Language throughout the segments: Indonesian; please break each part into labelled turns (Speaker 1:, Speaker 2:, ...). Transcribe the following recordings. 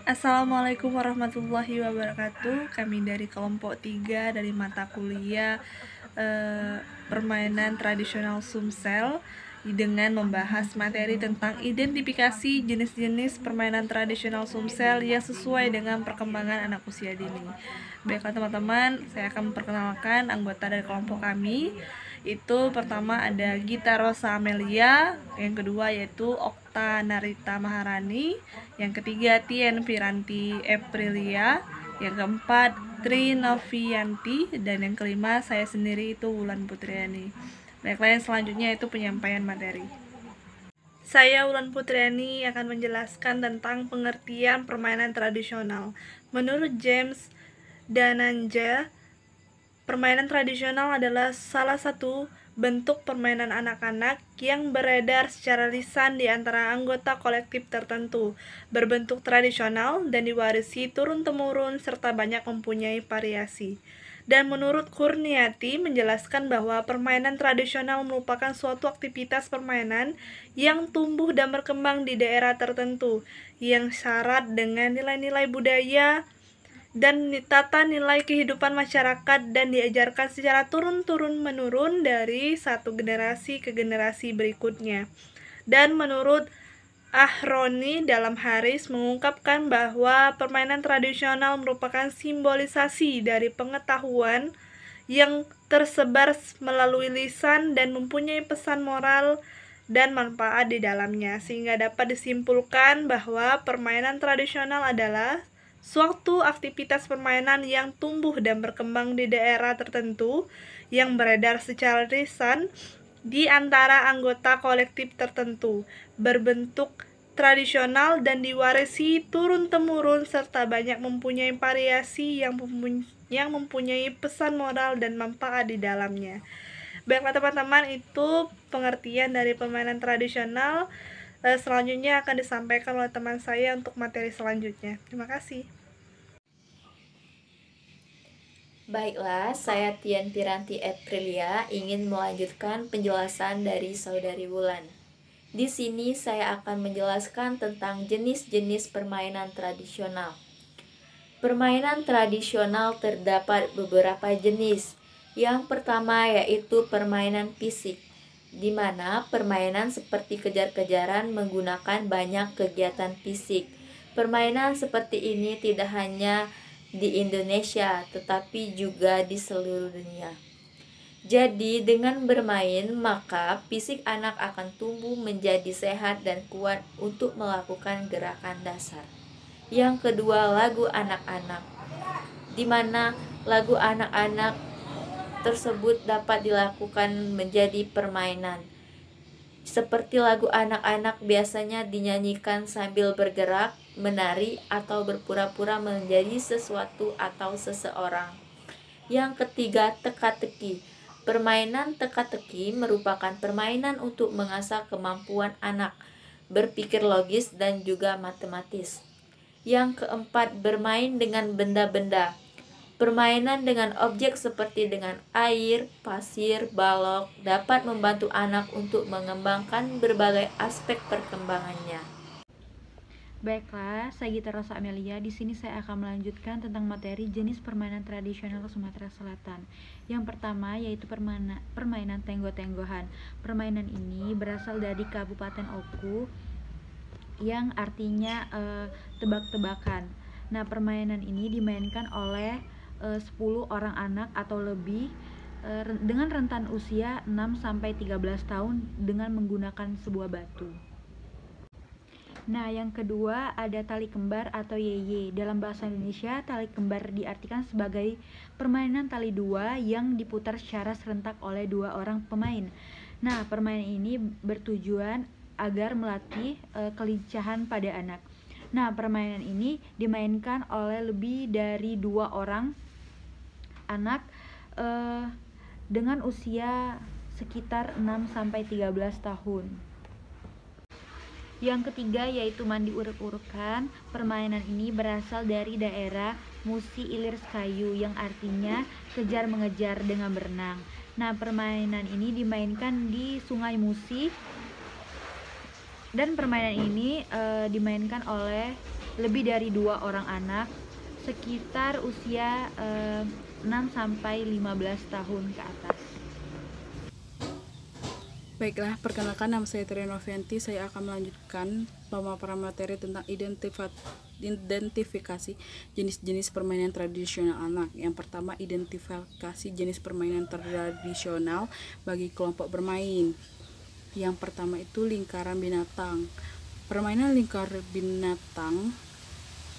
Speaker 1: Assalamualaikum warahmatullahi wabarakatuh. Kami dari kelompok 3 dari mata kuliah permainan tradisional Sumsel dengan membahas materi tentang identifikasi jenis-jenis permainan tradisional Sumsel yang sesuai dengan perkembangan anak usia dini. Baiklah teman-teman, saya akan memperkenalkan anggota dari kelompok kami. Itu pertama ada Gita Rosa Amelia, yang kedua yaitu Okta Narita Maharani, yang ketiga Tien Piranti Eprilia, yang keempat Tri Novianti, dan yang kelima saya sendiri itu Wulan Putriani. Baiklah, yang selanjutnya itu penyampaian materi. Saya Wulan Putriani akan menjelaskan tentang pengertian permainan tradisional. Menurut James Dananja, permainan tradisional adalah salah satu bentuk permainan anak-anak yang beredar secara lisan di antara anggota kolektif tertentu, berbentuk tradisional dan diwarisi turun-temurun serta banyak mempunyai variasi. Dan menurut Kurniati menjelaskan bahwa permainan tradisional merupakan suatu aktivitas permainan yang tumbuh dan berkembang di daerah tertentu, yang syarat dengan nilai-nilai budaya dan tata nilai kehidupan masyarakat dan diajarkan secara turun-menurun dari satu generasi ke generasi berikutnya. Dan menurut Ahroni dalam Haris mengungkapkan bahwa permainan tradisional merupakan simbolisasi dari pengetahuan yang tersebar melalui lisan dan mempunyai pesan moral dan manfaat di dalamnya, sehingga dapat disimpulkan bahwa permainan tradisional adalah suatu aktivitas permainan yang tumbuh dan berkembang di daerah tertentu yang beredar secara lisan di antara anggota kolektif tertentu, berbentuk tradisional dan diwarisi turun-temurun serta banyak mempunyai variasi yang mempunyai pesan moral dan manfaat di dalamnya. Baiklah teman-teman, itu pengertian dari permainan tradisional. Selanjutnya akan disampaikan oleh teman saya untuk materi selanjutnya. Terima kasih.
Speaker 2: Baiklah, saya Tien Piranti Eprilia ingin melanjutkan penjelasan dari Saudari Wulan. Di sini saya akan menjelaskan tentang jenis-jenis permainan tradisional. Permainan tradisional terdapat beberapa jenis. Yang pertama yaitu permainan fisik, di mana permainan seperti kejar-kejaran menggunakan banyak kegiatan fisik. Permainan seperti ini tidak hanya di Indonesia, tetapi juga di seluruh dunia. Jadi, dengan bermain, maka fisik anak akan tumbuh menjadi sehat dan kuat untuk melakukan gerakan dasar. Yang kedua, lagu anak-anak, di mana lagu anak-anak tersebut dapat dilakukan menjadi permainan. Seperti lagu anak-anak biasanya dinyanyikan sambil bergerak, menari, atau berpura-pura menjadi sesuatu atau seseorang. Yang ketiga, teka-teki. Permainan teka-teki merupakan permainan untuk mengasah kemampuan anak berpikir logis dan juga matematis. Yang keempat, bermain dengan benda-benda. Permainan dengan objek seperti dengan air, pasir, balok dapat membantu anak untuk mengembangkan berbagai aspek perkembangannya.
Speaker 3: Baiklah, saya Gita Rosa Amelia. Di sini saya akan melanjutkan tentang materi jenis permainan tradisional Sumatera Selatan. Yang pertama yaitu permainan tenggo-tenggohan. Permainan ini berasal dari Kabupaten Oku yang artinya tebak-tebakan. Nah, permainan ini dimainkan oleh 10 orang anak atau lebih dengan rentan usia 6-13 tahun dengan menggunakan sebuah batu. Nah, yang kedua ada tali kembar atau yeye. Dalam bahasa Indonesia, tali kembar diartikan sebagai permainan tali dua yang diputar secara serentak oleh 2 orang pemain. Nah, permainan ini bertujuan agar melatih kelincahan pada anak. Nah, permainan ini dimainkan oleh lebih dari 2 orang anak dengan usia sekitar 6-13 tahun. Yang ketiga yaitu mandi urek-urekan. Permainan ini berasal dari daerah Musi Ilir Kayu yang artinya kejar mengejar dengan berenang. Nah, permainan ini dimainkan di Sungai Musi dan permainan ini dimainkan oleh lebih dari 2 orang anak sekitar usia 6-15 tahun ke atas.
Speaker 4: Baiklah, perkenalkan nama saya Tri Novianti. Saya akan melanjutkan pemaparan materi tentang identifikasi jenis-jenis permainan tradisional anak. Yang pertama, identifikasi jenis permainan tradisional bagi kelompok bermain. Yang pertama itu lingkaran binatang. Permainan lingkaran binatang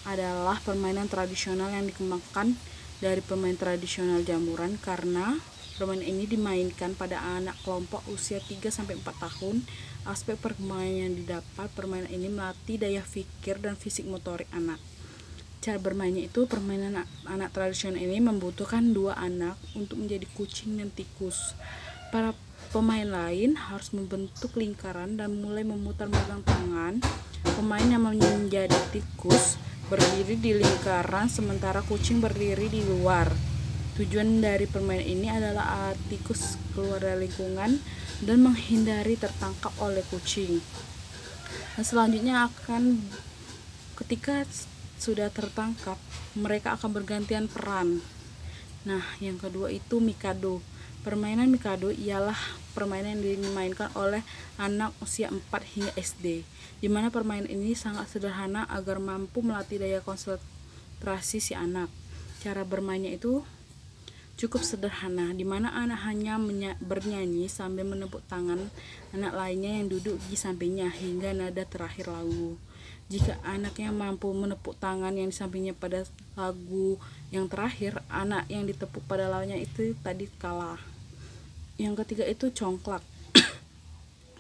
Speaker 4: adalah permainan tradisional yang dikembangkan dari permainan tradisional jamuran karena permainan ini dimainkan pada anak kelompok usia 3-4 tahun. Aspek permainan yang didapat, permainan ini melatih daya pikir dan fisik motorik anak. Cara bermainnya itu, permainan anak tradisional ini membutuhkan 2 anak untuk menjadi kucing dan tikus. Para pemain lain harus membentuk lingkaran dan mulai memutar megang tangan. Pemain yang menjadi tikus berdiri di lingkaran sementara kucing berdiri di luar. Tujuan dari permainan ini adalah tikus keluar dari lingkungan dan menghindari tertangkap oleh kucing. Dan selanjutnya ketika sudah tertangkap, mereka akan bergantian peran. Nah, yang kedua itu Mikado. Permainan Mikado ialah permainan yang dimainkan oleh anak usia 4 hingga SD, di mana permainan ini sangat sederhana agar mampu melatih daya konsentrasi si anak. Cara bermainnya itu cukup sederhana, di mana anak hanya bernyanyi sambil menepuk tangan anak lainnya yang duduk di sampingnya hingga nada terakhir lagu. Jika anaknya mampu menepuk tangan yang di sampingnya pada lagu yang terakhir, anak yang ditepuk pada lawannya itu tadi kalah. Yang ketiga itu congklak.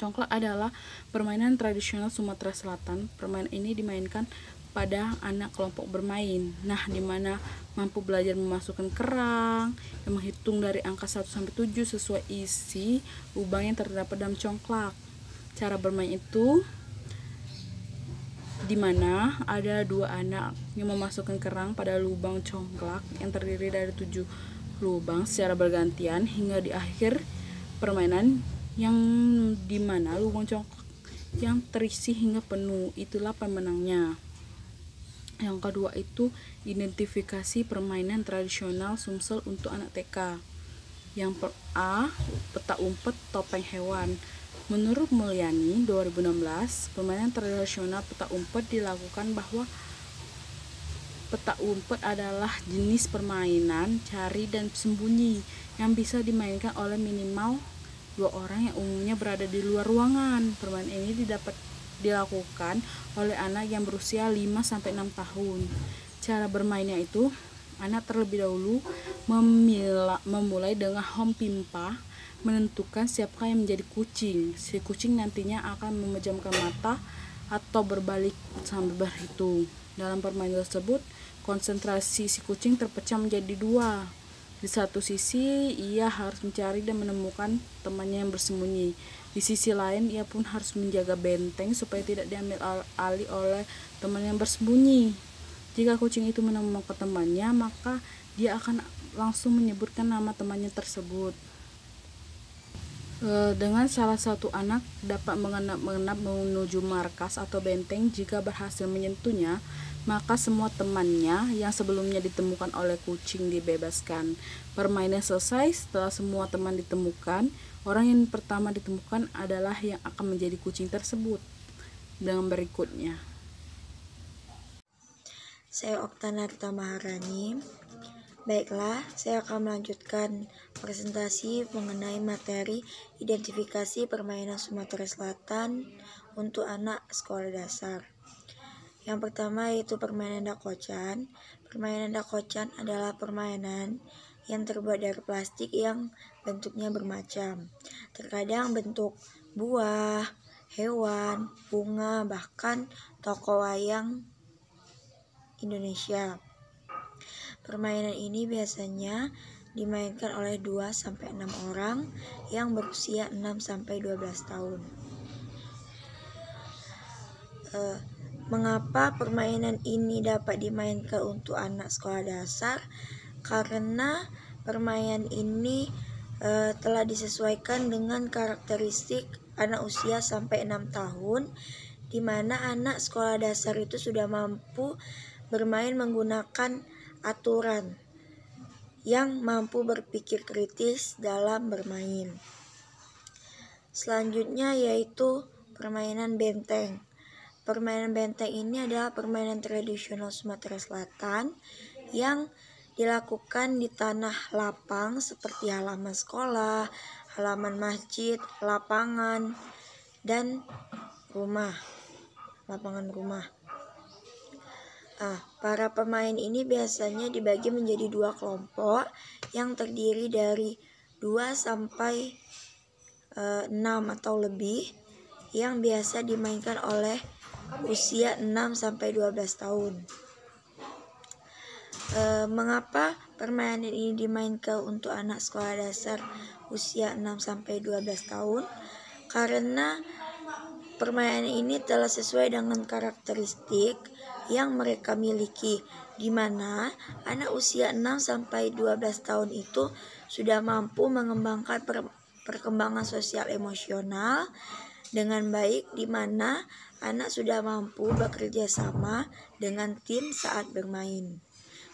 Speaker 4: Congklak adalah permainan tradisional Sumatera Selatan. Permainan ini dimainkan pada anak kelompok bermain. Nah, di mana mampu belajar memasukkan kerang dan menghitung dari angka 1 sampai 7 sesuai isi lubang yang terdapat dalam congklak. Cara bermain itu di mana ada 2 anak yang memasukkan kerang pada lubang congklak yang terdiri dari 7 lubang secara bergantian hingga di akhir permainan yang di mana lubang congklak yang terisi hingga penuh, itulah pemenangnya. Yang kedua itu identifikasi permainan tradisional Sumsel untuk anak TK. Yang A, peta umpet topeng hewan. Menurut Mulyani 2016, permainan tradisional peta umpet dilakukan bahwa peta umpet adalah jenis permainan cari dan sembunyi yang bisa dimainkan oleh minimal 2 orang yang umumnya berada di luar ruangan. Permainan ini dilakukan oleh anak yang berusia 5-6 tahun. Cara bermainnya itu, anak terlebih dahulu memulai dengan home pimpa, menentukan siapakah yang menjadi kucing. Si kucing nantinya akan memejamkan mata atau berbalik sambil berhitung. Dalam permainan tersebut, konsentrasi si kucing terpecah menjadi 2. Di satu sisi, ia harus mencari dan menemukan temannya yang bersembunyi. Di sisi lain, ia pun harus menjaga benteng supaya tidak diambil alih oleh teman yang bersembunyi. Jika kucing itu menemukan temannya, maka dia akan langsung menyebutkan nama temannya tersebut. Dengan salah satu anak dapat mengenap menuju markas atau benteng, jika berhasil menyentuhnya, maka semua temannya yang sebelumnya ditemukan oleh kucing dibebaskan. Permainan selesai setelah semua teman ditemukan. Orang yang pertama ditemukan adalah yang akan menjadi kucing tersebut. Dengan berikutnya,
Speaker 5: saya Oktana Rita Maharani. Baiklah, saya akan melanjutkan presentasi mengenai materi identifikasi permainan Sumatera Selatan untuk anak sekolah dasar. Yang pertama yaitu permainan dakocan. Permainan dakocan adalah permainan yang terbuat dari plastik yang bentuknya bermacam. Terkadang bentuk buah, hewan, bunga, bahkan tokoh wayang Indonesia. Permainan ini biasanya dimainkan oleh 2-6 orang yang berusia 6-12 tahun. Mengapa permainan ini dapat dimainkan untuk anak sekolah dasar? Karena permainan ini telah disesuaikan dengan karakteristik anak usia sampai 6 tahun, di mana anak sekolah dasar itu sudah mampu bermain menggunakan aturan yang mampu berpikir kritis dalam bermain. Selanjutnya yaitu permainan benteng. Permainan benteng ini adalah permainan tradisional Sumatera Selatan yang dilakukan di tanah lapang seperti halaman sekolah, halaman masjid, lapangan, dan lapangan rumah. Para pemain ini biasanya dibagi menjadi 2 kelompok yang terdiri dari 2 sampai 6 atau lebih yang biasa dimainkan oleh usia 6 sampai 12 tahun. Mengapa permainan ini dimainkan untuk anak sekolah dasar usia 6 sampai 12 tahun? Karena permainan ini telah sesuai dengan karakteristik yang mereka miliki, di mana anak usia 6 sampai 12 tahun itu sudah mampu mengembangkan perkembangan sosial emosional dengan baik, di mana anak sudah mampu bekerja sama dengan tim saat bermain.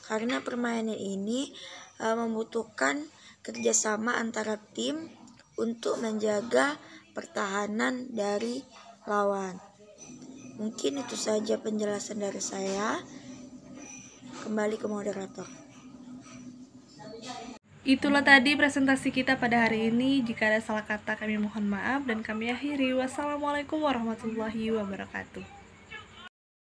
Speaker 5: Karena permainan ini membutuhkan kerjasama antara tim untuk menjaga pertahanan dari lawan. Mungkin itu saja penjelasan dari saya. Kembali ke moderator.
Speaker 1: Itulah tadi presentasi kita pada hari ini. Jika ada salah kata kami mohon maaf dan kami akhiri. Wassalamualaikum warahmatullahi wabarakatuh.